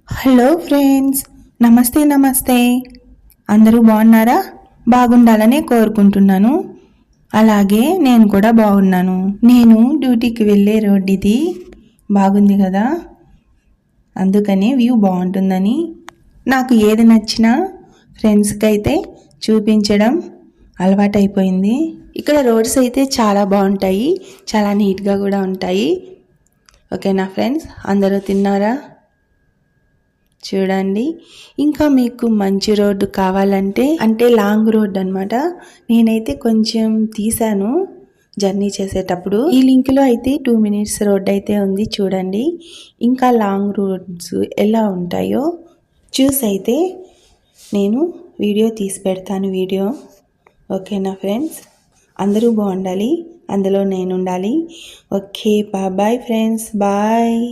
Hello friends, నమస్తే. అందరూ బాగున్నారా? బాగుండాలనే కోరుకుంటున్నాను. అలాగే నేను కూడా బాగున్నాను. నేను డ్యూటీకి వెళ్ళే రోడ్ ఇది బాగుంది కదా, అందుకని వ్యూ బాగుంటుందని నాకు ఏది నచ్చినా ఫ్రెండ్స్కి అయితే చూపించడం అలవాటైపోయింది. ఇక్కడ రోడ్స్ అయితే చాలా బాగుంటాయి, చాలా నీట్గా కూడా ఉంటాయి. ఓకేనా ఫ్రెండ్స్, అందరూ తిన్నారా? చూడండి, ఇంకా మీకు మంచి రోడ్డు కావాలంటే అంటే లాంగ్ రోడ్ అనమాట. నేనైతే కొంచెం తీసాను జర్నీ చేసేటప్పుడు. ఈ లింక్లో అయితే 2 minutes రోడ్ అయితే ఉంది చూడండి. ఇంకా లాంగ్ రోడ్స్ ఎలా ఉంటాయో చూసి అయితే నేను వీడియో తీసి పెడతాను. ఓకేనా ఫ్రెండ్స్, అందరూ బాగుండాలి, అందులో నేను ఉండాలి. Okay, bye friends, bye.